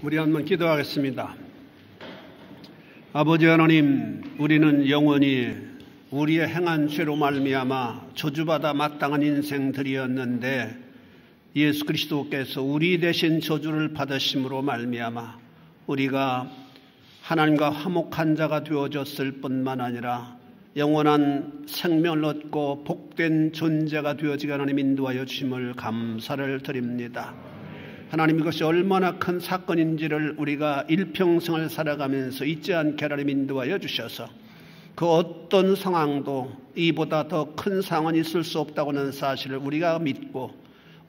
우리 한번 기도하겠습니다. 아버지 하나님, 우리는 영원히 우리의 행한 죄로 말미암아 저주받아 마땅한 인생들이었는데 예수 그리스도께서 우리 대신 저주를 받으심으로 말미암아 우리가 하나님과 화목한 자가 되어졌을 뿐만 아니라 영원한 생명을 얻고 복된 존재가 되어지게 하나님 인도하여 주심을 감사를 드립니다. 하나님, 이것이 얼마나 큰 사건인지를 우리가 일평생을 살아가면서 잊지 않게 하나님 인도하여 주셔서 그 어떤 상황도 이보다 더 큰 상황은 있을 수 없다고 하는 사실을 우리가 믿고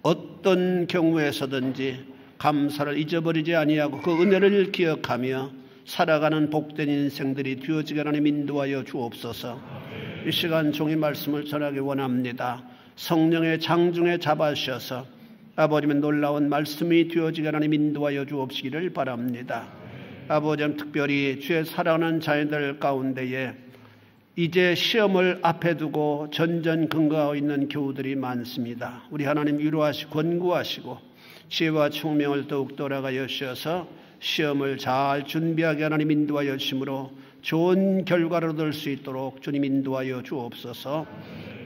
어떤 경우에서든지 감사를 잊어버리지 아니하고 그 은혜를 기억하며 살아가는 복된 인생들이 되어지게 하나님 인도하여 주옵소서. 이 시간 종이 말씀을 전하기 원합니다. 성령의 장중에 잡아주셔서 아버지의 놀라운 말씀이 되어지게 하나님 인도하여 주옵시기를 바랍니다. 아버지, 특별히 주의 사랑하는 자녀들 가운데에 이제 시험을 앞에 두고 전전긍긍하고 있는 교우들이 많습니다. 우리 하나님 위로하시고 권고하시고 지혜와 총명을 더욱 돌아가여 주셔서 시험을 잘 준비하게 하나님 인도하여 주심으로 좋은 결과를 얻을 수 있도록 주님 인도하여 주옵소서.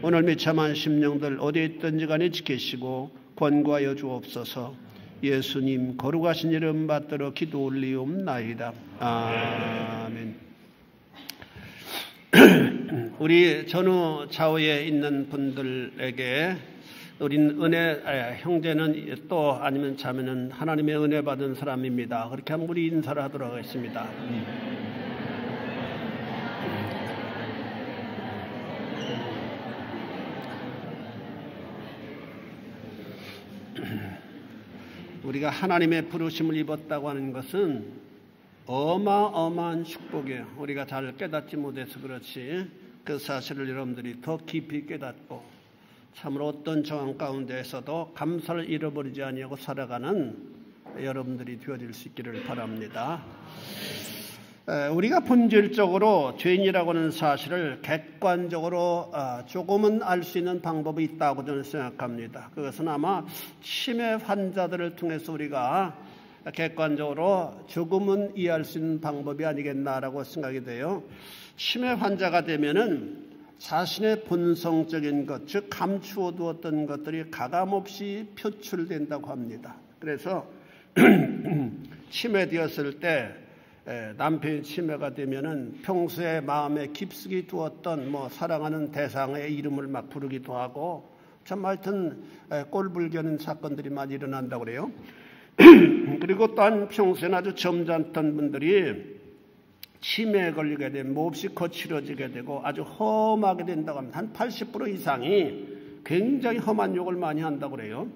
오늘 미참한 심령들 어디에 있든지 간에 지키시고 권고하여 주옵소서. 예수님 거룩하신 이름 받들어 기도 올리옵나이다. 아멘. 우리 전후 좌우에 있는 분들에게 우린 형제는 또 아니면 자매는 하나님의 은혜 받은 사람입니다. 그렇게 하면 우리 인사를 하도록 하겠습니다. 우리가 하나님의 부르심을 입었다고 하는 것은 어마어마한 축복이에요. 우리가 잘 깨닫지 못해서 그렇지 그 사실을 여러분들이 더 깊이 깨닫고 참으로 어떤 정황 가운데에서도 감사를 잃어버리지 아니하고 살아가는 여러분들이 되어질 수 있기를 바랍니다. 우리가 본질적으로 죄인이라고 하는 사실을 객관적으로 조금은 알 수 있는 방법이 있다고 저는 생각합니다. 그것은 아마 치매 환자들을 통해서 우리가 객관적으로 조금은 이해할 수 있는 방법이 아니겠나라고 생각이 돼요. 치매 환자가 되면은 자신의 본성적인 것, 즉 감추어 두었던 것들이 가감없이 표출된다고 합니다. 그래서 치매되었을 때 남편이 치매가 되면은 평소에 마음에 깊숙이 두었던 사랑하는 대상의 이름을 막 부르기도 하고 참 하여튼 꼴불견인 사건들이 많이 일어난다고 그래요. 그리고 또한 평소에 아주 점잖던 분들이 치매에 걸리게 되면 몹시 거칠어지게 되고 아주 험하게 된다고 합니다. 한 80% 이상이 굉장히 험한 욕을 많이 한다고 그래요.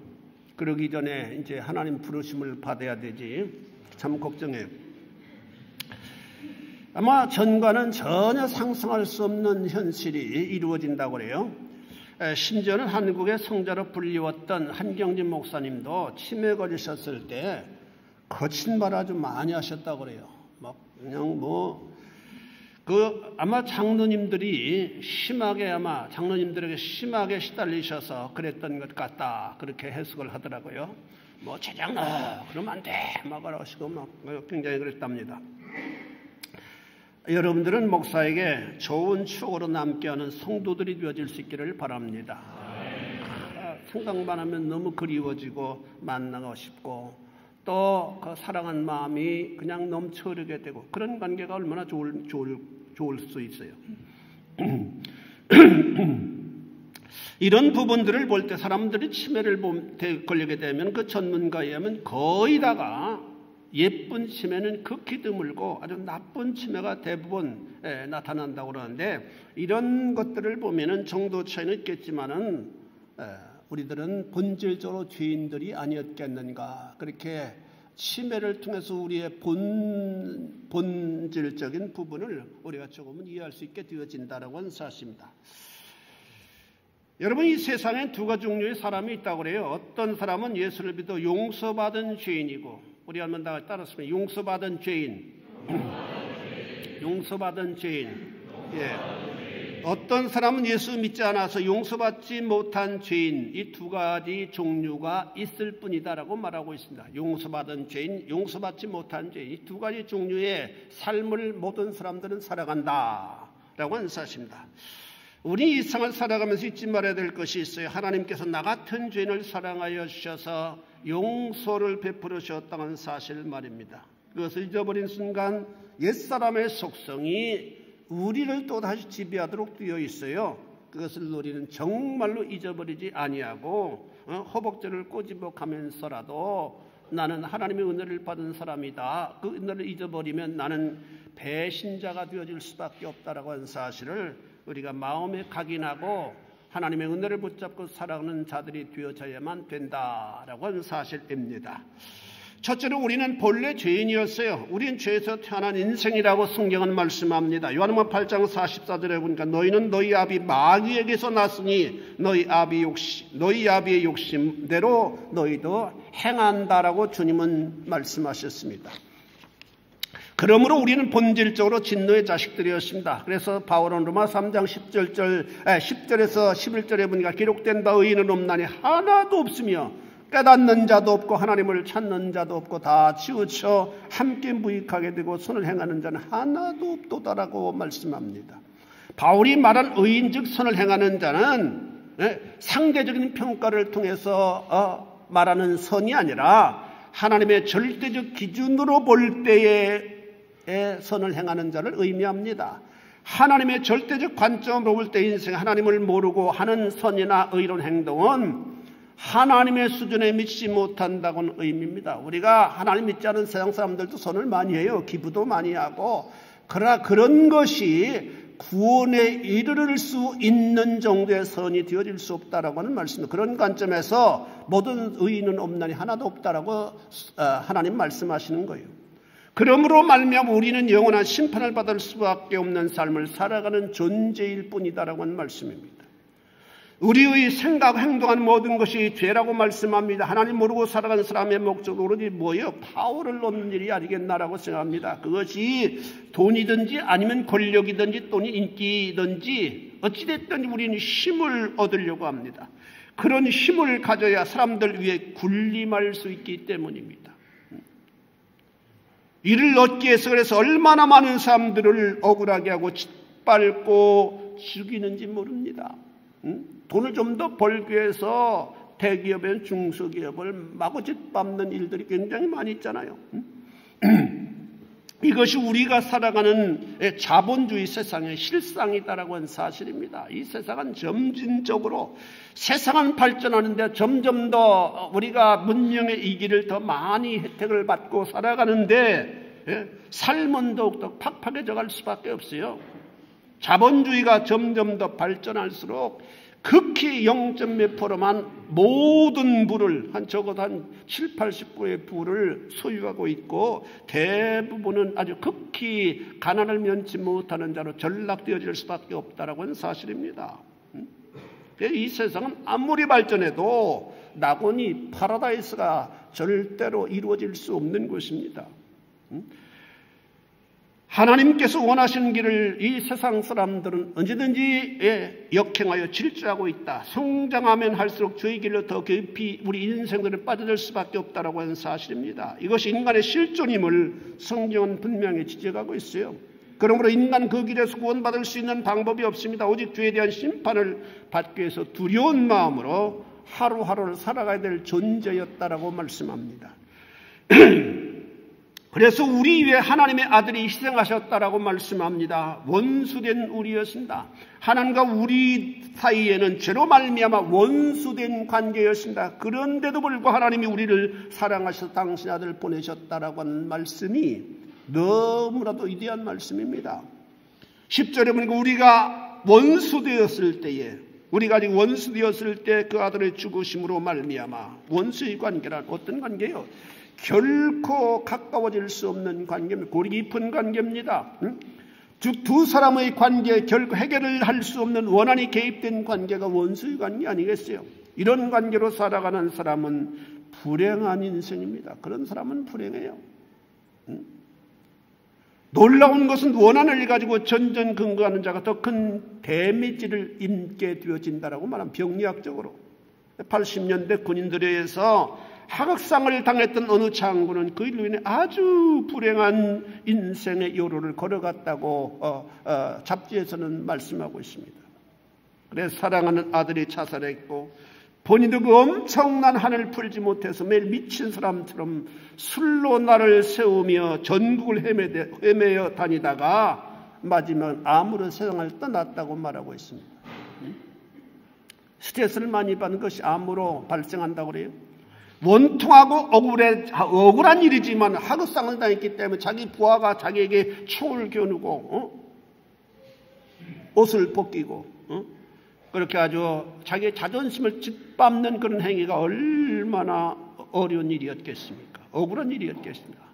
그러기 전에 이제 하나님 부르심을 받아야 되지. 참 걱정해요. 아마 전과는 전혀 상상할 수 없는 현실이 이루어진다고 그래요. 심지어는 한국의 성자로 불리웠던 한경진 목사님도 치매 걸리셨을 때 거친 말 아주 많이 하셨다고 그래요. 아마 장로님들에게 심하게 시달리셔서 그랬던 것 같다. 그렇게 해석을 하더라고요. 최장로, 그러면 안 돼. 하시고 굉장히 그랬답니다. 여러분들은 목사에게 좋은 추억으로 남게 하는 성도들이 되어질 수 있기를 바랍니다. 생각만 하면 너무 그리워지고 만나고 싶고 또 그 사랑한 마음이 그냥 넘쳐 흐르게 되고 그런 관계가 얼마나 좋을 수 있어요. 이런 부분들을 볼 때 사람들이 치매를 걸리게 되면 그 전문가에 의하면 거의 다가 예쁜 치매는 극히 드물고 아주 나쁜 치매가 대부분 나타난다고 그러는데 이런 것들을 보면은 정도 차이는 있겠지만은 우리들은 본질적으로 죄인들이 아니었겠는가. 그렇게 치매를 통해서 우리의 본질적인 부분을 우리가 조금은 이해할 수 있게 되어진다라고 하는 사실입니다. 여러분, 이 세상에 두 가지 종류의 사람이 있다고 그래요. 어떤 사람은 예수를 믿어 용서받은 죄인이고 우리 한번 다 따랐으면 용서받은 죄인. 용서받은 죄인. 예. 어떤 사람은 예수 믿지 않아서 용서받지 못한 죄인, 이 두 가지 종류가 있을 뿐이다라고 말하고 있습니다. 용서받은 죄인, 용서받지 못한 죄인, 이 두 가지 종류의 삶을 모든 사람들은 살아간다라고 하는 사실입니다. 우리 일상을 살아가면서 잊지 말아야 될 것이 있어요. 하나님께서 나 같은 죄인을 사랑하여 주셔서 용서를 베풀어 주셨다는 사실 말입니다. 그것을 잊어버린 순간 옛사람의 속성이 우리를 또다시 지배하도록 되어 있어요. 그것을 우리는 정말로 잊어버리지 아니하고 허벅지를 꼬집어 가면서라도 나는 하나님의 은혜를 받은 사람이다. 그 은혜를 잊어버리면 나는 배신자가 되어질 수밖에 없다라고 하는 사실을 우리가 마음에 각인하고 하나님의 은혜를 붙잡고 살아가는 자들이 되어져야만 된다라고 하는 사실입니다. 첫째로 우리는 본래 죄인이었어요. 우리는 죄에서 태어난 인생이라고 성경은 말씀합니다. 요한복음 8장 44절에 보니까 너희는 너희 아비 마귀에게서 났으니 너희 아비의 욕심대로 너희도 행한다라고 주님은 말씀하셨습니다. 그러므로 우리는 본질적으로 진노의 자식들이었습니다. 그래서 바울은 로마 3장 10절에서 11절에 보니까 기록된 바 의인은 없나니 하나도 없으며 깨닫는 자도 없고 하나님을 찾는 자도 없고 다 치우쳐 함께 무익하게 되고 선을 행하는 자는 하나도 없도다라고 말씀합니다. 바울이 말한 의인 즉 선을 행하는 자는 상대적인 평가를 통해서 말하는 선이 아니라 하나님의 절대적 기준으로 볼 때에 선을 행하는 자를 의미합니다. 하나님의 절대적 관점으로 볼 때 인생 하나님을 모르고 하는 선이나 의로운 행동은 하나님의 수준에 미치지 못한다고는 의미입니다. 우리가 하나님 믿지 않은 세상 사람들도 선을 많이 해요. 기부도 많이 하고. 그러나 그런 것이 구원에 이르를 수 있는 정도의 선이 되어질 수 없다라고 하는 말씀입니다. 그런 관점에서 모든 의인은 없나니 하나도 없다라고 하나님 말씀하시는 거예요. 그러므로 말미암아 우리는 영원한 심판을 받을 수밖에 없는 삶을 살아가는 존재일 뿐이다라고 하는 말씀입니다. 우리의 생각, 행동한 모든 것이 죄라고 말씀합니다. 하나님 모르고 살아가는 사람의 목적은 오로지 뭐예요? 파워를 얻는 일이 아니겠나라고 생각합니다. 그것이 돈이든지 아니면 권력이든지 또는 인기든지 어찌됐든 우리는 힘을 얻으려고 합니다. 그런 힘을 가져야 사람들 위해 군림할 수 있기 때문입니다. 이를 얻기 위해서 그래서 얼마나 많은 사람들을 억울하게 하고 짓밟고 죽이는지 모릅니다. 돈을 좀 더 벌기 위해서 대기업의 중소기업을 마구 짓밟는 일들이 굉장히 많이 있잖아요. 이것이 우리가 살아가는 자본주의 세상의 실상이다라고 하는 사실입니다. 이 세상은 점진적으로 세상은 발전하는데 점점 더 우리가 문명의 이기를 더 많이 혜택을 받고 살아가는데 삶은 더욱더 팍팍해져 갈 수밖에 없어요. 자본주의가 점점 더 발전할수록 극히 0.몇 %만 모든 부를 적어도 한 7, 80%의 부를 소유하고 있고 대부분은 아주 극히 가난을 면치 못하는 자로 전락되어질 수밖에 없다라고 하는 사실입니다. 이 세상은 아무리 발전해도 낙원이 파라다이스가 절대로 이루어질 수 없는 것입니다. 하나님께서 원하시는 길을 이 세상 사람들은 언제든지 역행하여 질주하고 있다. 성장하면 할수록 저희 길로 더 깊이 우리 인생들은 빠져들 수밖에 없다라고 하는 사실입니다. 이것이 인간의 실존임을 성경은 분명히 지적하고 있어요. 그러므로 인간 그 길에서 구원받을 수 있는 방법이 없습니다. 오직 죄에 대한 심판을 받기 위해서 두려운 마음으로 하루하루를 살아가야 될 존재였다라고 말씀합니다. 그래서 우리 위해 하나님의 아들이 희생하셨다라고 말씀합니다. 원수된 우리였습니다. 하나님과 우리 사이에는 죄로 말미암아 원수된 관계였습니다. 그런데도 불구하고 하나님이 우리를 사랑하셔서 당신 아들을 보내셨다라고 하는 말씀이 너무나도 위대한 말씀입니다. 10절에 보니까 우리가 원수되었을 때에 우리가 아직 원수되었을 때 그 아들의 죽으심으로 말미암아 원수의 관계란 어떤 관계예요? 결코 가까워질 수 없는 관계입니다. 고리 깊은 관계입니다. 즉 두 사람의 관계 결코 해결을 할 수 없는 원한이 개입된 관계가 원수의 관계 아니겠어요? 이런 관계로 살아가는 사람은 불행한 인생입니다. 그런 사람은 불행해요. 놀라운 것은 원한을 가지고 전전긍긍하는 자가 더 큰 데미지를 입게 되어진다라고 말하면 병리학적으로 80년대 군인들에 의해서 하극상을 당했던 어느 장군은 그 일로 인해 아주 불행한 인생의 요로를 걸어갔다고 잡지에서는 말씀하고 있습니다. 그래서 사랑하는 아들이 자살했고 본인도 그 엄청난 한을 풀지 못해서 매일 미친 사람처럼 술로 나를 세우며 전국을 헤매어 다니다가 마지막 암으로 세상을 떠났다고 말하고 있습니다. 스트레스를 많이 받는 것이 암으로 발생한다고 그래요. 원통하고 억울한 일이지만 하극상을 당했기 때문에 자기 부하가 자기에게 총을 겨누고 옷을 벗기고 그렇게 아주 자기의 자존심을 짓밟는 그런 행위가 얼마나 어려운 일이었겠습니까? 억울한 일이었겠습니까?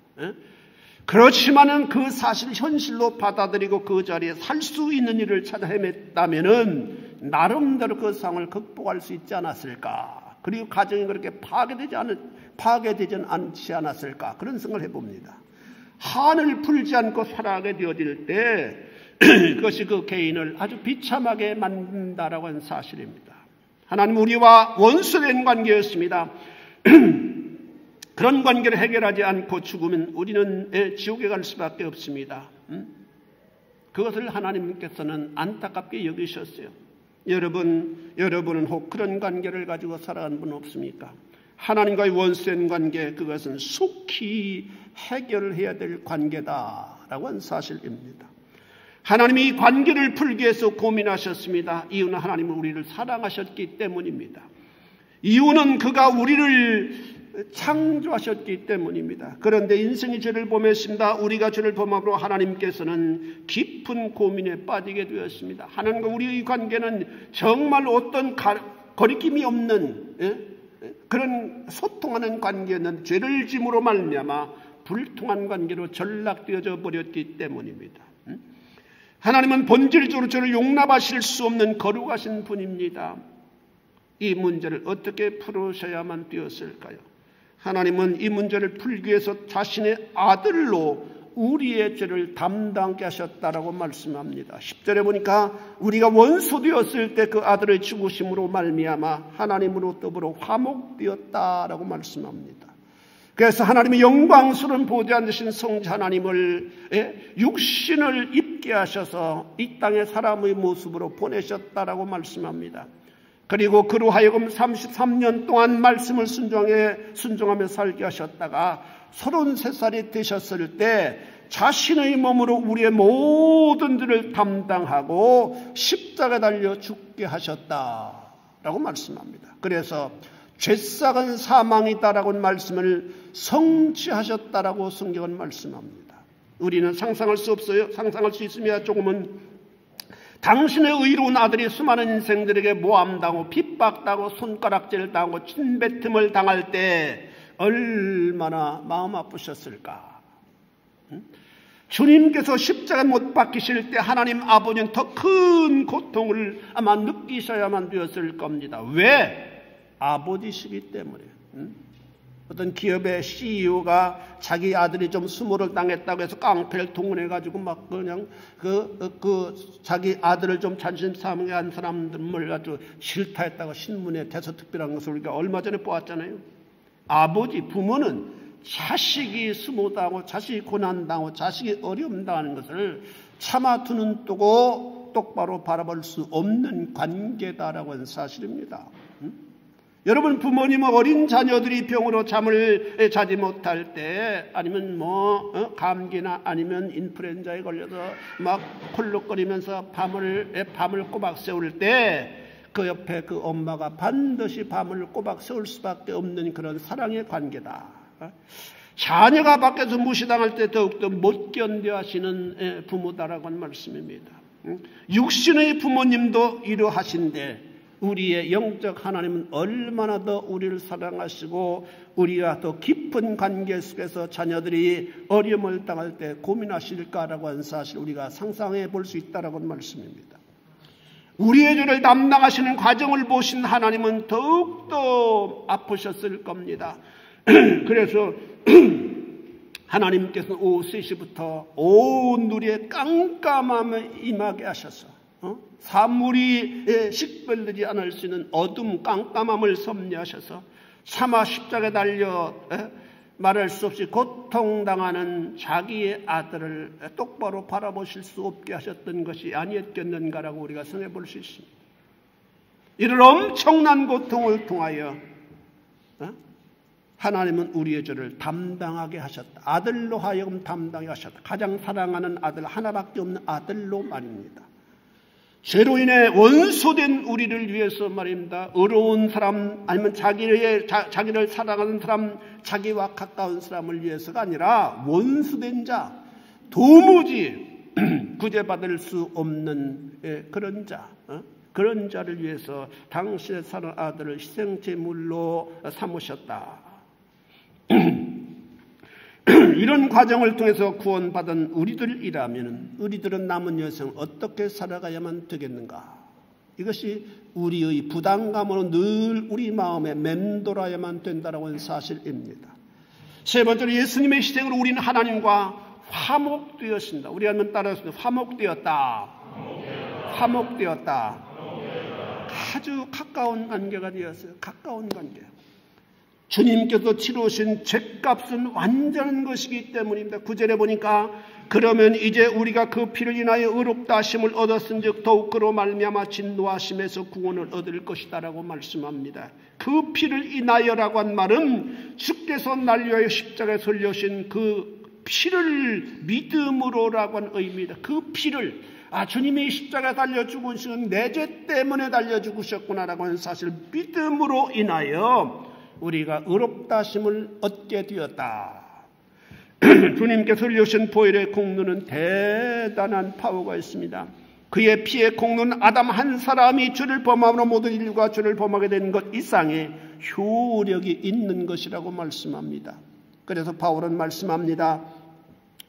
그렇지만은 그 사실을 현실로 받아들이고 그 자리에 살 수 있는 일을 찾아 헤맸다면은 나름대로 그 상황을 극복할 수 있지 않았을까? 그리고 가정이 그렇게 파괴되지 않지 않았을까? 그런 생각을 해봅니다. 한을 풀지 않고 살아가게 되어질 때 그것이 그 개인을 아주 비참하게 만든다라고 하는 사실입니다. 하나님 우리와 원수된 관계였습니다. 그런 관계를 해결하지 않고 죽으면 우리는 지옥에 갈 수밖에 없습니다. 그것을 하나님께서는 안타깝게 여기셨어요. 여러분은 혹 그런 관계를 가지고 살아가는 분 없습니까? 하나님과의 원수된 관계, 그것은 속히 해결해야 될 관계다라고 하는 사실입니다. 하나님이 이 관계를 풀기 위해서 고민하셨습니다. 이유는 하나님은 우리를 사랑하셨기 때문입니다. 이유는 그가 우리를 창조하셨기 때문입니다. 그런데 인생이 죄를 범했습니다. 우리가 죄를 범함으로 하나님께서는 깊은 고민에 빠지게 되었습니다. 하나님과 우리의 관계는 정말 어떤 거리낌이 없는 그런 소통하는 관계는 죄를 짐으로 말미암아 불통한 관계로 전락되어져 버렸기 때문입니다. 하나님은 본질적으로 저를 용납하실 수 없는 거룩하신 분입니다. 이 문제를 어떻게 풀으셔야만 되었을까요? 하나님은 이 문제를 풀기 위해서 자신의 아들로 우리의 죄를 담당케 하셨다라고 말씀합니다. 10절에 보니까 우리가 원수 되었을 때 그 아들의 죽으심으로 말미암아 하나님으로 더불어 화목되었다라고 말씀합니다. 그래서 하나님의 영광스러운 보좌 앉으신 성자 하나님을 육신을 입게 하셔서 이 땅에 사람의 모습으로 보내셨다라고 말씀합니다. 그리고 그로 하여금 33년 동안 말씀을 순종하며 살게 하셨다가 33살이 되셨을 때 자신의 몸으로 우리의 모든 일을 담당하고 십자가에 달려 죽게 하셨다라고 말씀합니다. 그래서 죄싹은 사망이다라고 말씀을 성취하셨다라고 성경은 말씀합니다. 우리는 상상할 수 없어요. 상상할 수 있으면 조금은 당신의 의로운 아들이 수많은 인생들에게 모함당하고 핍박당하고 손가락질당하고 침뱉음을 당할 때 얼마나 마음 아프셨을까? 주님께서 십자가에 못 박히실 때 하나님 아버지는 더 큰 고통을 아마 느끼셔야만 되었을 겁니다. 왜? 아버지시기 때문에. 어떤 기업의 CEO가 자기 아들이 좀 수모를 당했다고 해서 깡패를 동원해가지고 막 그냥 자기 아들을 좀 자존심 상하게 한 사람들을 가지고 싫다 했다고 신문에 대서특필한 것을 우리가 얼마 전에 보았잖아요. 아버지, 부모는 자식이 수모당하고 자식이 고난당하고 자식이 어려움 당하는 것을 차마 두 눈 뜨고 똑바로 바라볼 수 없는 관계다라고 하는 사실입니다. 여러분 부모님은 어린 자녀들이 병으로 잠을 자지 못할 때 아니면 감기나 아니면 인플루엔자에 걸려서 막 콜록거리면서 밤을 꼬박 세울 때 그 옆에 그 엄마가 반드시 밤을 꼬박 세울 수밖에 없는 그런 사랑의 관계다. 자녀가 밖에서 무시당할 때 더욱더 못 견뎌 하시는 부모다라고 하는 말씀입니다. 육신의 부모님도 이러하신데 우리의 영적 하나님은 얼마나 더 우리를 사랑하시고 우리와 더 깊은 관계 속에서 자녀들이 어려움을 당할 때 고민하실까라고 하는 사실 우리가 상상해 볼 수 있다라고 하는 말씀입니다. 우리의 죄를 담당하시는 과정을 보신 하나님은 더욱더 아프셨을 겁니다. 그래서 하나님께서는 오후 3시부터 온 누리에 깜깜함을 임하게 하셔서 사물이 식별되지 않을 수 있는 어둠 깜깜함을 섭리하셔서 차마 십자가에 달려 말할 수 없이 고통당하는 자기의 아들을 똑바로 바라보실 수 없게 하셨던 것이 아니었겠는가라고 우리가 생각해 볼 수 있습니다. 이런 엄청난 고통을 통하여 하나님은 우리의 죄를 담당하게 하셨다. 아들로 하여금 담당하게 하셨다. 가장 사랑하는 아들, 하나밖에 없는 아들로 말입니다. 죄로 인해 원수된 우리를 위해서 말입니다. 의로운 사람 아니면 자기를 사랑하는 사람, 자기와 가까운 사람을 위해서가 아니라 원수된 자, 도무지 구제받을 수 없는 그런 자, 그런 자를 위해서 당신의 사랑하는 아들을 희생제물로 삼으셨다. 이런 과정을 통해서 구원받은 우리들은 남은 여생을 어떻게 살아가야만 되겠는가? 이것이 우리의 부담감으로 늘 우리 마음에 맴돌아야만 된다는 사실입니다. 세 번째로 예수님의 희생으로 우리는 하나님과 화목되었습니다. 우리 한번 따라서 화목되었다. 아주 가까운 관계가 되었어요. 가까운 관계. 주님께서 치르신 죄값은 완전한 것이기 때문입니다. 9절에 보니까 그러면 이제 우리가 그 피를 인하여 의롭다 하심을 얻었은즉 더욱 그로 말미암아 진노하심에서 구원을 얻을 것이다 라고 말씀합니다. 그 피를 인하여라고 한 말은 주께서 날 위하여 십자가에 설려신 그 피를 믿음으로라고 한 의미입니다. 그 피를 주님이 십자가에 달려 죽으시는 내 죄 때문에 달려 죽으셨구나라고 하는 사실 믿음으로 인하여 우리가 의롭다 하심을 얻게 되었다. 주님께서 흘리신 보혈의 공로는 대단한 파워가 있습니다. 그의 피의 공로는 아담 한 사람이 죄를 범함으로 모든 인류가 죄를 범하게 된 것 이상의 효력이 있는 것이라고 말씀합니다. 그래서 바울은 말씀합니다.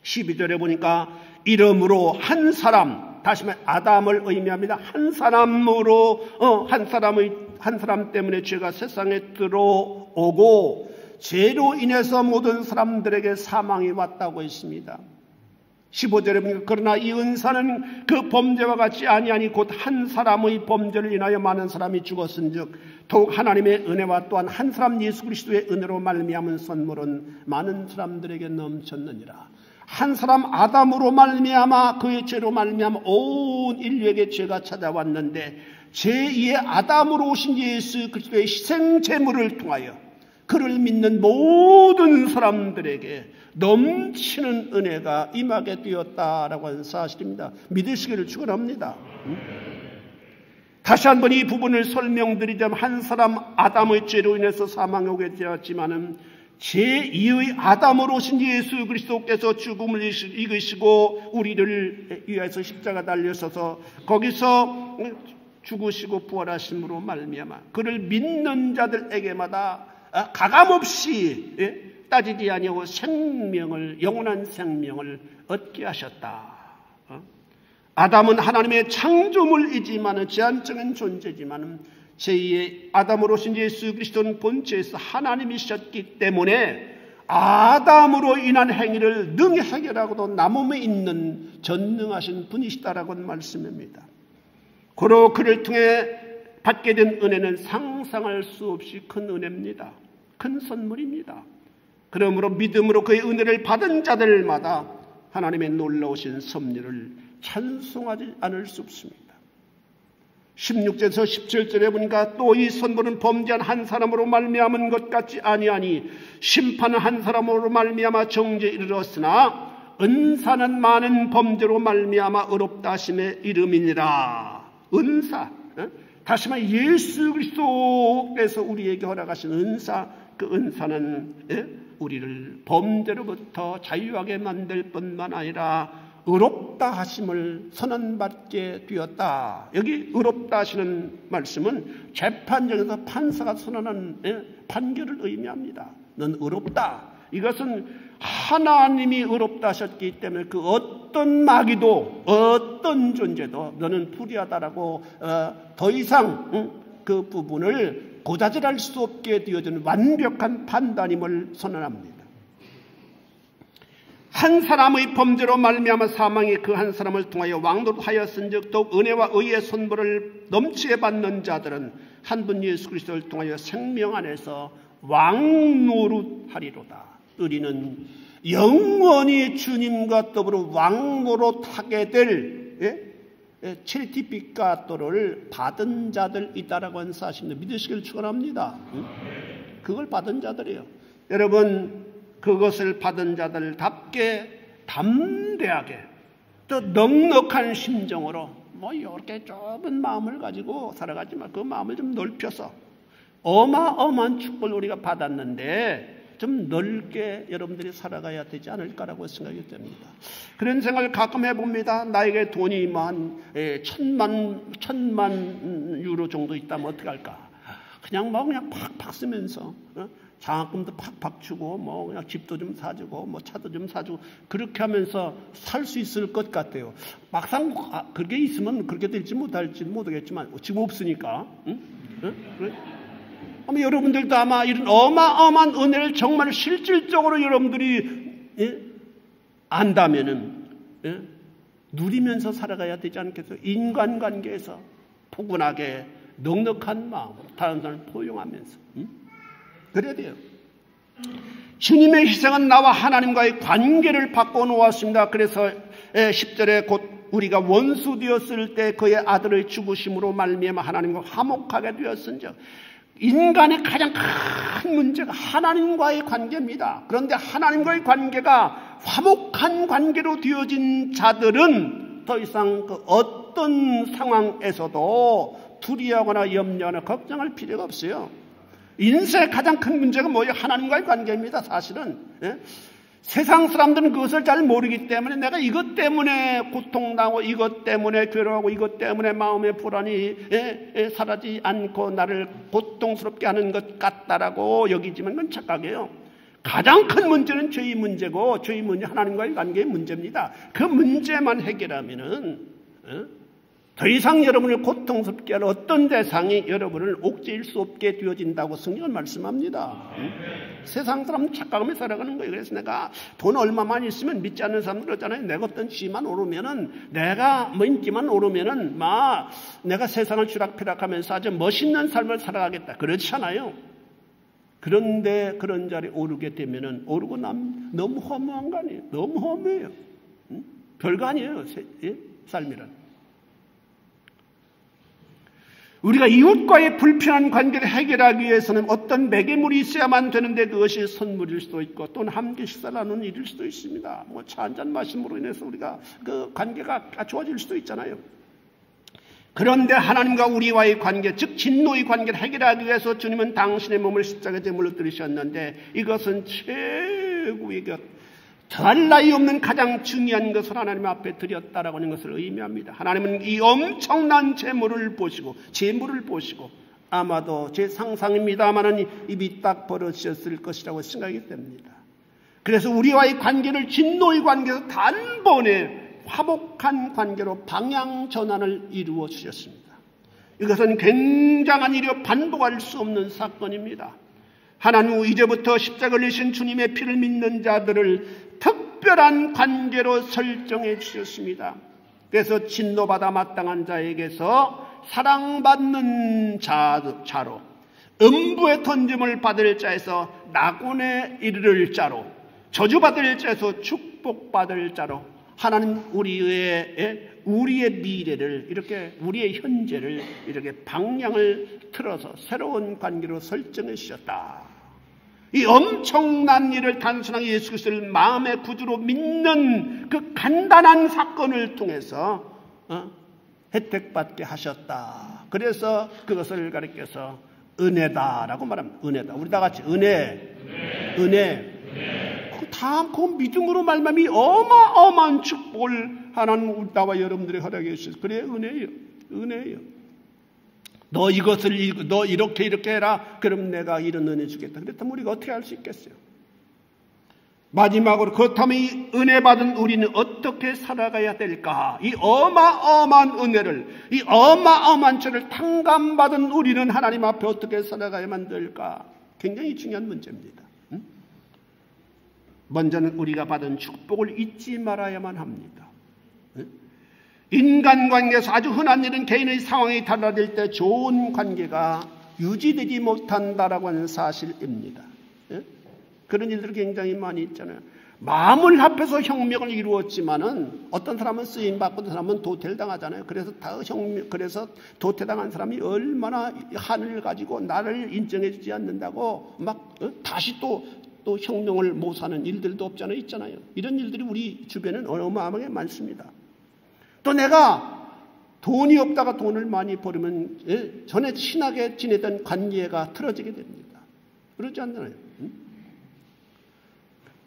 12절에 보니까 이름으로 한 사람, 다시 말해 아담을 의미합니다. 한 사람으로 한 사람 때문에 죄가 세상에 들어오고 죄로 인해서 모든 사람들에게 사망이 왔다고 했습니다. 15절에 보니까 그러나 이 은사는 그 범죄와 같이 아니하니 곧 한 사람의 범죄를 인하여 많은 사람이 죽었은즉 더욱 하나님의 은혜와 또한 한 사람 예수 그리스도의 은혜로 말미암은 선물은 많은 사람들에게 넘쳤느니라. 한 사람 아담으로 말미암아 그의 죄로 말미암아 온 인류에게 죄가 찾아왔는데 제2의 아담으로 오신 예수 그리스도의 희생 제물을 통하여 그를 믿는 모든 사람들에게 넘치는 은혜가 임하게 되었다라고 하는 사실입니다. 믿으시기를 축원합니다. 다시 한번 이 부분을 설명드리자면 한 사람 아담의 죄로 인해서 사망에 오게 되었지만은 제2의 아담으로 오신 예수 그리스도께서 죽음을 이기시고 우리를 위해서 십자가 달려서서 거기서 죽으시고 부활하심으로 말미암아 그를 믿는 자들에게마다 가감없이 따지지 아니하고 영원한 생명을 얻게 하셨다. 아담은 하나님의 창조물이지만 제한적인 존재지만 제2의 아담으로 오신 예수 그리스도는 본체에서 하나님이셨기 때문에 아담으로 인한 행위를 능히 해결하고도 남음에 있는 전능하신 분이시다라고 말씀입니다. 고로 그를 통해 받게 된 은혜는 상상할 수 없이 큰 은혜입니다. 큰 선물입니다. 그러므로 믿음으로 그의 은혜를 받은 자들마다 하나님의 놀라우신 섭리를 찬송하지 않을 수 없습니다. 16절에서 17절에 보니까 또 이 선물은 범죄한 한 사람으로 말미암은 것 같지 아니하니 심판은 한 사람으로 말미암아 정죄에 이르렀으나 은사는 많은 범죄로 말미암아 의롭다 하심의 이름이니라. 은사, 다시 말해 예수 그리스도께서 우리에게 허락하신 은사, 그 은사는 우리를 범죄로부터 자유하게 만들 뿐만 아니라 의롭다 하심을 선언받게 되었다. 여기 의롭다 하시는 말씀은 재판정에서 판사가 선언한 판결을 의미합니다. 넌 의롭다. 이것은 하나님이 의롭다 하셨기 때문에 그 어떤 마귀도 어떤 존재도 너는 불의하다라고 더 이상 그 부분을 고자질할 수 없게 되어진 완벽한 판단임을 선언합니다. 한 사람의 범죄로 말미암아 사망이 그 한 사람을 통하여 왕노릇하였은즉 더욱 은혜와 의의 선물을 넘치게 받는 자들은 한 분 예수 그리스도를 통하여 생명 안에서 왕노릇하리로다. 우리는 영원히 주님과 더불어 왕노릇하게 될 체리티피카토를 받은 자들이다라고 하는 사실을 믿으시길 축원합니다. 그걸 받은 자들이에요. 여러분, 그것을 받은 자들답게 담대하게 또 넉넉한 심정으로 이렇게 좁은 마음을 가지고 살아가지만 그 마음을 좀 넓혀서 어마어마한 축복을 우리가 받았는데 좀 넓게 여러분들이 살아가야 되지 않을까라고 생각이 됩니다. 그런 생각을 가끔 해봅니다. 나에게 돈이 한 1,000만 유로 정도 있다면 어떻게 할까? 그냥 그냥 팍팍 쓰면서 장학금도 팍팍 주고 그냥 집도 좀 사주고 차도 좀 사주고 그렇게 하면서 살 수 있을 것 같아요. 막상 그렇게 있으면 그렇게 될지 못할지 모르겠지만 지금 없으니까. 그래? 아마 여러분들도 아마 이런 어마어마한 은혜를 정말 실질적으로 여러분들이 안다면은 누리면서 살아가야 되지 않겠어요? 인간관계에서 포근하게 넉넉한 마음으로 다른 사람을 포용하면서 그래야 돼요. 주님의 희생은 나와 하나님과의 관계를 바꿔놓았습니다. 그래서 10절에 곧 우리가 원수 되었을 때 그의 아들의 죽으심으로 말미암아 하나님과 화목하게 되었은즉 인간의 가장 큰 문제가 하나님과의 관계입니다. 그런데 하나님과의 관계가 화목한 관계로 되어진 자들은 더 이상 그 어떤 상황에서도 두려워하거나 염려하거나 걱정할 필요가 없어요. 인생의 가장 큰 문제가 뭐예요? 하나님과의 관계입니다. 사실은 세상 사람들은 그것을 잘 모르기 때문에 내가 이것 때문에 고통당하고 이것 때문에 괴로워하고 이것 때문에 마음의 불안이 사라지지 않고 나를 고통스럽게 하는 것 같다라고 여기지만 그건 착각이에요. 가장 큰 문제는 죄의 문제고 죄의 문제 하나님과의 관계의 문제입니다. 그 문제만 해결하면은 더 이상 여러분을 고통스럽게 할 어떤 대상이 여러분을 옥죄일 수 없게 되어진다고 성경은 말씀합니다. 세상 사람은 착각하며 살아가는 거예요. 그래서 내가 돈 얼마만 있으면 믿지 않는 사람들 그러잖아요. 내가 어떤 지위만 오르면은 내가 인기만 오르면은 내가 세상을 쥐락펴락하면서 아주 멋있는 삶을 살아가겠다. 그렇잖아요. 그런데 그런 자리에 오르게 되면은 오르고 나면 너무 허무한 거 아니에요. 너무 허무해요. 별거 아니에요. 삶이란. 우리가 이웃과의 불편한 관계를 해결하기 위해서는 어떤 매개물이 있어야만 되는데 그것이 선물일 수도 있고 또는 함께 식사를 나누는 일일 수도 있습니다. 차 한잔 마심으로 인해서 우리가 그 관계가 좋아질 수도 있잖아요. 그런데 하나님과 우리와의 관계, 즉 진노의 관계를 해결하기 위해서 주님은 당신의 몸을 십자가에 제물로 드리셨는데 이것은 최고의 것, 더할 나위 없는 가장 중요한 것을 하나님 앞에 드렸다라고 하는 것을 의미합니다. 하나님은 이 엄청난 재물을 보시고 아마도 제 상상입니다마는 입이 딱 벌어졌을 것이라고 생각이 됩니다. 그래서 우리와의 관계를 진노의 관계에서 단번에 화목한 관계로 방향 전환을 이루어 주셨습니다. 이것은 굉장한 일이요 반복할 수 없는 사건입니다. 하나님은 이제부터 십자가를 지신 주님의 피를 믿는 자들을 특별한 관계로 설정해 주셨습니다. 그래서 진노받아 마땅한 자에게서 사랑받는 자로, 음부의 던짐을 받을 자에서 낙원에 이르를 자로, 저주받을 자에서 축복받을 자로 하나님 우리의 미래를 이렇게 우리의 현재를 이렇게 방향을 틀어서 새로운 관계로 설정해 주셨다. 이 엄청난 일을 단순하게 예수 그리스도를 마음의 구주로 믿는 그 간단한 사건을 통해서 혜택받게 하셨다. 그래서 그것을 가리켜서 은혜다라고 말합니다. 은혜다. 우리 다 같이 은혜. 그 믿음으로 말미암아 어마어마한 축복을 하나님 나와 여러분들이 허락해 주셨어요. 그래 은혜예요. 너 이렇게 해라. 그럼 내가 이런 은혜 주겠다. 그렇다면 우리가 어떻게 할 수 있겠어요? 마지막으로 그렇다면 이 은혜 받은 우리는 어떻게 살아가야 될까? 이 어마어마한 은혜를, 이 어마어마한 죄를 탕감받은 우리는 하나님 앞에 어떻게 살아가야만 될까? 굉장히 중요한 문제입니다. 먼저는 우리가 받은 축복을 잊지 말아야만 합니다. 인간관계에서 아주 흔한 일은 개인의 상황이 달라질 때 좋은 관계가 유지되지 못한다라고 하는 사실입니다. 그런 일들이 굉장히 많이 있잖아요. 마음을 합해서 혁명을 이루었지만은 어떤 사람은 쓰임받고 어떤 사람은 도태를 당하잖아요. 그래서 도태당한 사람이 얼마나 한을 가지고 나를 인정해 주지 않는다고 막 다시 또 혁명을 못 하는 일들도 없잖아요. 있잖아요. 이런 일들이 우리 주변에는 어마어마하게 많습니다. 또 내가 돈이 없다가 돈을 많이 벌으면 전에 친하게 지내던 관계가 틀어지게 됩니다. 그러지 않나요?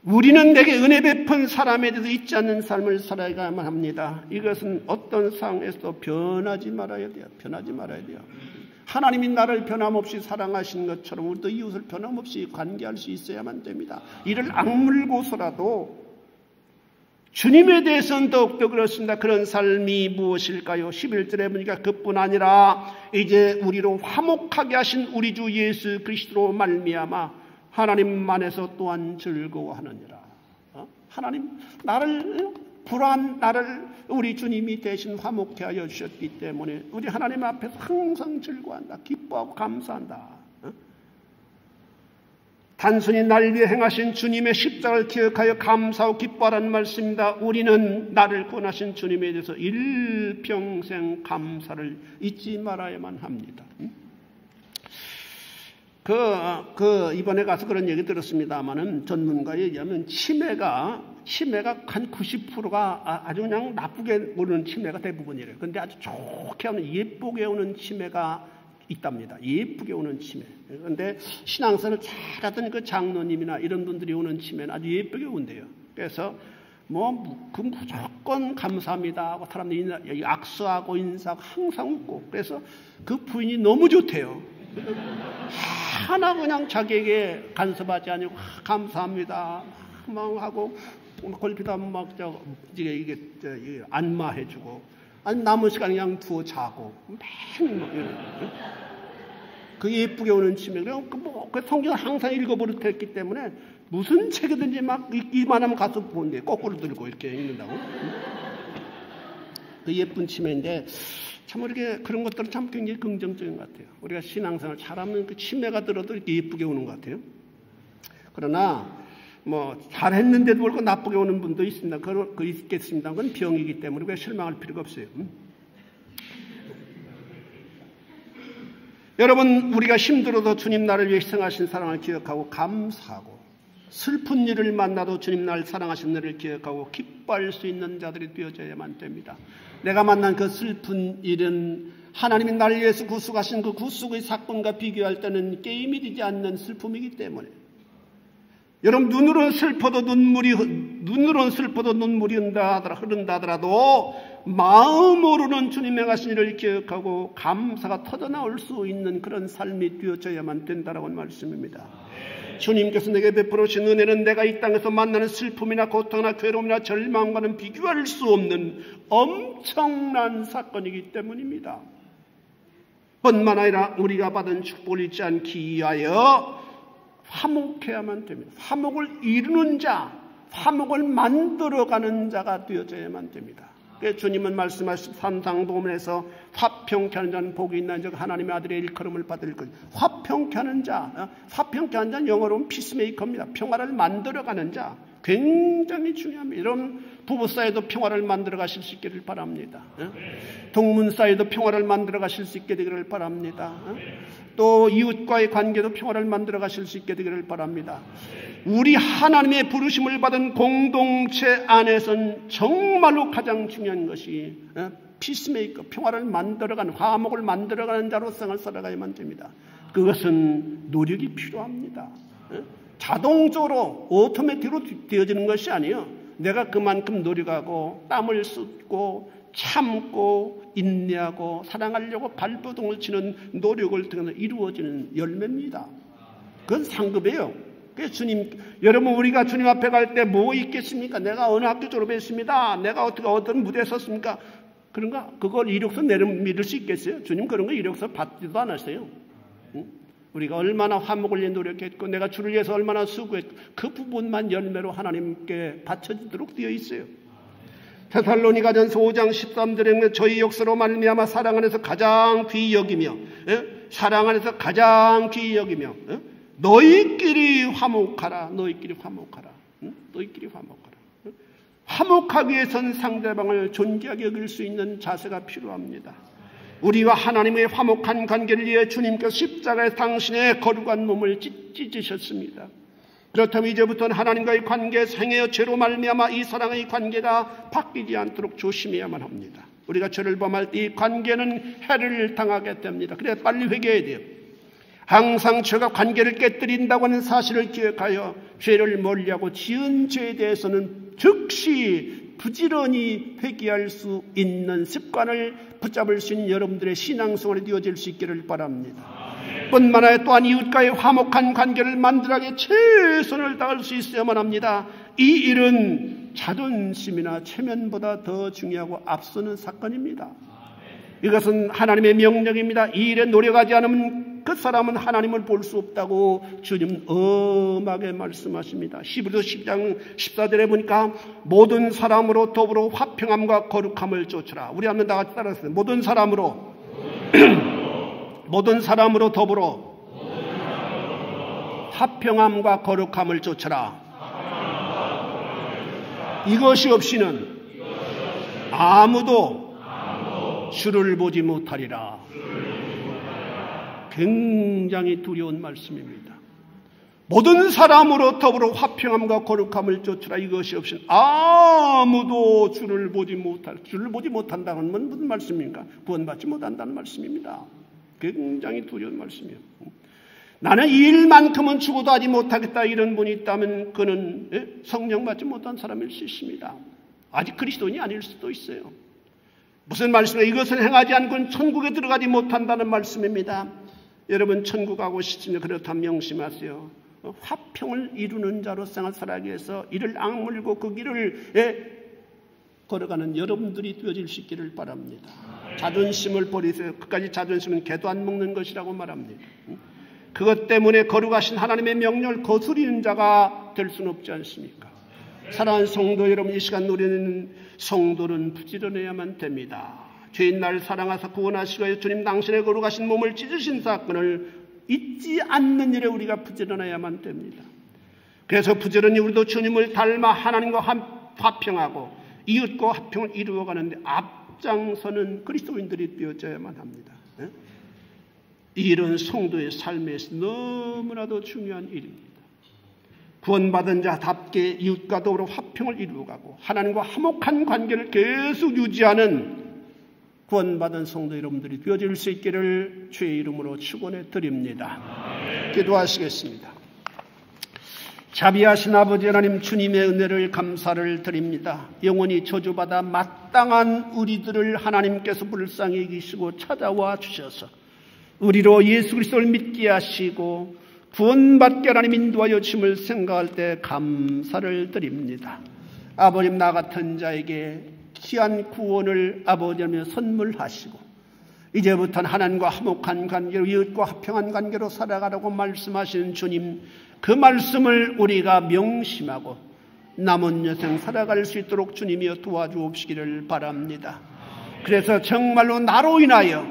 우리는 내게 은혜 베푼 사람에 대해서 잊지 않는 삶을 살아가야만 합니다. 이것은 어떤 상황에서도 변하지 말아야 돼요. 변하지 말아야 돼요. 하나님이 나를 변함없이 사랑하신 것처럼 우리도 이웃을 변함없이 관계할 수 있어야만 됩니다. 이를 악물고서라도 주님에 대해서는 더욱더 그렇습니다. 그런 삶이 무엇일까요? 11절에 보니까 그뿐 아니라 이제 우리로 화목하게 하신 우리 주 예수 그리스도로 말미암아 하나님 안에서 또한 즐거워하느니라. 하나님 나를 우리 주님이 대신 화목케 하여 주셨기 때문에 우리 하나님 앞에서 항상 즐거워한다. 기뻐하고 감사한다. 단순히 날 위해 행하신 주님의 십자가를 기억하여 감사하고 기뻐하라는 말씀입니다. 우리는 나를 구원하신 주님에 대해서 일평생 감사를 잊지 말아야만 합니다. 이번에 가서 그런 얘기 들었습니다만은 전문가에 의하면 치매가 한 90%가 아주 그냥 나쁘게 오는 치매가 대부분이래요. 그런데 아주 좋게 오는, 예쁘게 오는 치매가 있답니다. 예쁘게 오는 치매. 그런데 신앙생활을 잘하던 그 장로님이나 이런 분들이 오는 치매는 아주 예쁘게 온대요. 그래서 무조건 감사합니다 하고 사람들이 악수하고 인사하고 항상 웃고, 그래서 그 부인이 너무 좋대요. 하나 그냥 자기에게 간섭하지 않고 감사합니다 막 하고 걸피다 막 이게 안마해주고, 아니 남은 시간 그냥 두어 자고 그 예쁘게 오는 치매. 그 성경을 항상 읽어버릇했기 때문에 무슨 책이든지 막 읽기만 하면 가서 보는데 거꾸로 들고 이렇게 읽는다고. 그 예쁜 치매인데 참 이렇게 그런 것들은 참 굉장히 긍정적인 것 같아요. 우리가 신앙생활 잘하면 그 치매가 들어도 이렇게 예쁘게 오는 것 같아요. 그러나 잘했는데도 그렇고 나쁘게 오는 분도 있습니다. 그 있겠습니다. 그건 병이기 때문에 우리가 실망할 필요가 없어요. 여러분, 우리가 힘들어도 주님 나를 위해 희생하신 사랑을 기억하고 감사하고, 슬픈 일을 만나도 주님 나를 사랑하신 일을 기억하고 기뻐할 수 있는 자들이 되어져야만 됩니다. 내가 만난 그 슬픈 일은 하나님이 나를 위해서 구속하신 그 구속의 사건과 비교할 때는 게임이 되지 않는 슬픔이기 때문에, 여러분, 눈으로는 슬퍼도 눈물이 흐른다 하더라도 마음으로는 주님의 하신 일을 기억하고 감사가 터져나올 수 있는 그런 삶이 되어져야만 된다라고 하는 말씀입니다. 주님께서 내게 베풀어 주신 은혜는 내가 이 땅에서 만나는 슬픔이나 고통이나 괴로움이나 절망과는 비교할 수 없는 엄청난 사건이기 때문입니다. 뿐만 아니라 우리가 받은 축복을 잊지 않기 위하여 화목해야만 됩니다. 화목을 이루는 자, 화목을 만들어가는 자가 되어져야만 됩니다. 주님은 말씀하신 산상도문에서 화평케 하는 자는 복이 있나니 즉 하나님의 아들의 일컬음을 받을 것. 화평케 하는 자, 화평케 하는 자는 영어로는 피스메이커입니다. 평화를 만들어가는 자, 굉장히 중요합니다. 이런 부부 사이도 평화를 만들어 가실 수 있기를 바랍니다. 동문 사이도 평화를 만들어 가실 수 있게 되기를 바랍니다. 또 이웃과의 관계도 평화를 만들어 가실 수 있게 되기를 바랍니다. 우리 하나님의 부르심을 받은 공동체 안에서는 정말로 가장 중요한 것이 피스메이커, 평화를 만들어가는, 화목을 만들어가는 자로서 살아가야만 됩니다. 그것은 노력이 필요합니다. 자동적으로 오토매틱으로 되어지는 것이 아니에요. 내가 그만큼 노력하고 땀을 쏟고 참고 인내하고 사랑하려고 발버둥을 치는 노력을 통해서 이루어지는 열매입니다. 그건 상급이에요. 그래서 주님, 여러분, 우리가 주님 앞에 갈 때 뭐 있겠습니까? 내가 어느 학교 졸업했습니다. 내가 어떤 무대에 섰습니까? 그런가? 그걸 이력서 내밀을 수 있겠어요? 주님 그런 거 이력서 받지도 않았어요. 우리가 얼마나 화목을 위해 노력했고 내가 주를 위해서 얼마나 수고했고 그 부분만 열매로 하나님께 바쳐지도록 되어 있어요. 데살로니가전서 5장 13절에 저희 역사로 말미암아 사랑 안에서 가장 귀히 여기며 사랑 안에서 가장 귀히 여기며 너희끼리 화목하라. 너희끼리 화목하라. 너희끼리 화목하라. 화목하기 위해서는 상대방을 존귀하게 여길 수 있는 자세가 필요합니다. 우리와 하나님의 화목한 관계를 위해 주님께서 십자가에 당신의 거룩한 몸을 찢으셨습니다. 그렇다면 이제부터는 하나님과의 관계, 생애의 죄로 말미암아 이 사랑의 관계가 바뀌지 않도록 조심해야만 합니다. 우리가 죄를 범할 때 이 관계는 해를 당하게 됩니다. 그래서 빨리 회개해야 돼요. 항상 죄가 관계를 깨뜨린다고 하는 사실을 기억하여 죄를 멀리하고 지은 죄에 대해서는 즉시 부지런히 회개할 수 있는 습관을 붙잡을 수 있는 여러분들의 신앙생활이 되어질 수 있기를 바랍니다. 뿐만 아니라 또한 이웃과의 화목한 관계를 만들기 최선을 다할 수 있어야만 합니다. 이 일은 자존심이나 체면보다 더 중요하고 앞서는 사건입니다. 이것은 하나님의 명령입니다. 이 일에 노력하지 않으면 그 사람은 하나님을 볼 수 없다고 주님은 엄하게 말씀하십니다. 히브리서 10장 14절에 보니까 모든 사람으로 더불어 화평함과 거룩함을 쫓으라. 우리 한번 다 같이 따라하세요. 모든 사람으로 모든 사람으로 더불어 화평함과 거룩함을 쫓으라. 이것이 없이는 아무도 주를 보지 못하리라. 굉장히 두려운 말씀입니다. 모든 사람으로 더불어 화평함과 거룩함을 쫓으라. 이것이 없이는 아무도 주를 보지 못할. 주를 보지 못한다는 건 무슨 말씀입니까? 구원받지 못한다는 말씀입니다. 굉장히 두려운 말씀이에요. 나는 이 일만큼은 죽어도 하지 못하겠다 이런 분이 있다면 그는 성령 받지 못한 사람일 수 있습니다. 아직 그리스도인이 아닐 수도 있어요. 무슨 말씀이에요? 이것을 행하지 않고는 천국에 들어가지 못한다는 말씀입니다. 여러분 천국 가고 싶으면 그렇다면 명심하세요. 화평을 이루는 자로 생활 살아가기 위해서 이를 악물고 그 길을 걸어가는 여러분들이 되어질 수 있기를 바랍니다. 자존심을 버리세요. 끝까지 자존심은 개도 안 먹는 것이라고 말합니다. 그것 때문에 거룩하신 하나님의 명령을 거스리는 자가 될 수는 없지 않습니까? 사랑하는 성도 여러분, 이 시간 우리는 성도는 부지런해야만 됩니다. 죄인 날 사랑하사 구원하시고 주님 당신의 거룩하신 몸을 찢으신 사건을 잊지 않는 일에 우리가 부지런해야만 됩니다. 그래서 부지런히 우리도 주님을 닮아 하나님과 화평하고 이웃과 화평을 이루어가는데 앞장서는 그리스도인들이 되어져야만 합니다. 이 일은 성도의 삶에서 너무나도 중요한 일입니다. 구원받은 자답게 이웃과 더불어 화평을 이루어가고 하나님과 화목한 관계를 계속 유지하는 구원받은 성도 여러분들이 되어질 수 있기를 주의 이름으로 축원해 드립니다. 기도하시겠습니다. 자비하신 아버지 하나님, 주님의 은혜를 감사를 드립니다. 영원히 저주받아 마땅한 우리들을 하나님께서 불쌍히 여기시고 찾아와 주셔서 우리로 예수 그리스도를 믿게 하시고 구원받게 하나님 인도하여 주심을 생각할 때 감사를 드립니다. 아버님, 나 같은 자에게 귀한 구원을 아버지며 선물하시고 이제부터는 하나님과 화목한 관계로 이웃과 화평한 관계로 살아가라고 말씀하시는 주님, 그 말씀을 우리가 명심하고 남은 여생 살아갈 수 있도록 주님이여 도와주옵시기를 바랍니다. 그래서 정말로 나로 인하여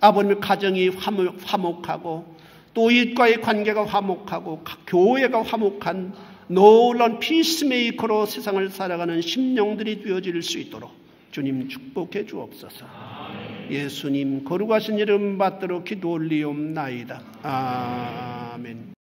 아버님의 가정이 화목하고 또 이웃과의 관계가 화목하고 교회가 화목한 놀라운 피스메이커로 세상을 살아가는 심령들이 되어질 수 있도록 주님 축복해 주옵소서. 예수님 거룩하신 이름 받들어 기도 올리옵나이다. 아멘.